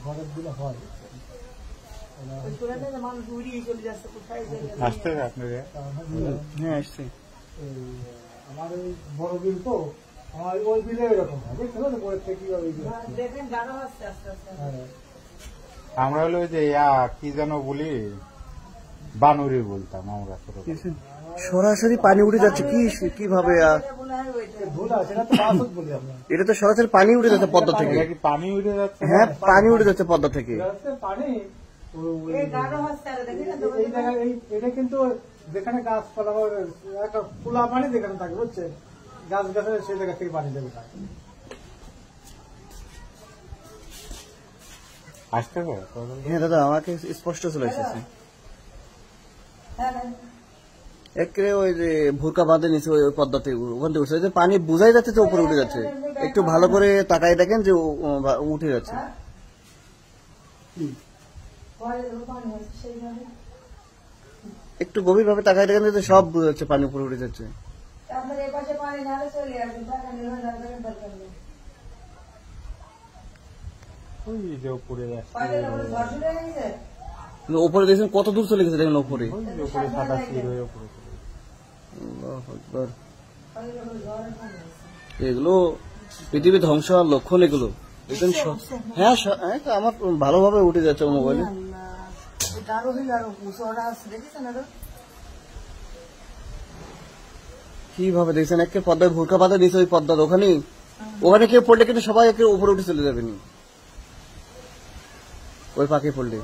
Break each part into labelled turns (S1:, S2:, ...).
S1: ঘরের দিলে হয়
S2: আসতে আপনাদের? হ্যাঁ আসছে।
S1: আমার ওই বড় বিল তো আমার ওই বিলে এরকম হয় বুঝতে পারছো পরের থেকে
S2: আমরা হলো যে কি যেন বলি বানুরি বলতাম আমরা।
S3: সরাসরি পানি উঠে যাচ্ছে কিভাবে? এটা তো সরাসরি পানি উঠে যাচ্ছে পদ্মা থেকে।
S2: পানি উঠে যাচ্ছে?
S3: হ্যাঁ পানি উঠে যাচ্ছে পদ্মা থেকে।
S1: পানি এটা কিন্তু যেখানে গাছপালা একটা খোলা পানি যেখানে থাকে বুঝছে গাছ গাছের সেই জায়গা থেকে পানি দেবে
S2: আসতে পারে।
S3: হ্যাঁ দাদা আমাকে স্পষ্ট চলে এসেছে। একেবারে ওই যে ভুরকা বাঁধে নিচে ওই পদ্মাতে ওখান থেকে উঠছে পানি বোঝাই যাচ্ছে যে উপরে উঠে যাচ্ছে। একটু ভালো করে তাকাই দেখেন যে উঠে যাচ্ছে। একটু গভীর ভাবে তাকাই দেখেন যে সব বোঝা যাচ্ছে পানি উপরে উঠে যাচ্ছে। উপরে দেখছেন কত দূর চলে গেছে দেখেন উপরে। এগুলো পৃথিবী ধ্বংস হওয়ার লক্ষণ এগুলো। হ্যাঁ আমার ভালোভাবে উঠে যাচ্ছে মোবাইলে। কিভাবে দেখছেন একে পদ্মায় ভুরকা পাতা দিয়েছে ওই পদ্মার ওখানে কেউ পড়লে কিন্তু সবাই একে উপরে উঠে চলে যাবেনি ওই পাখি পড়লে।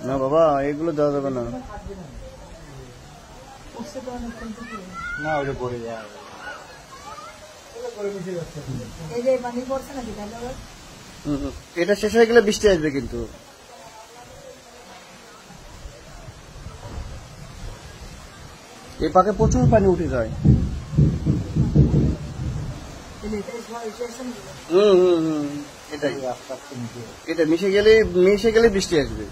S3: না বাবা এগুলো যাওয়া যাবে না। এটা শেষ হয়ে গেলে বৃষ্টি আসবে কিন্তু। এই পাকে প্রচুর পানি উঠে যায়। এটাই এটা মিশে গেলে বৃষ্টি আসবে।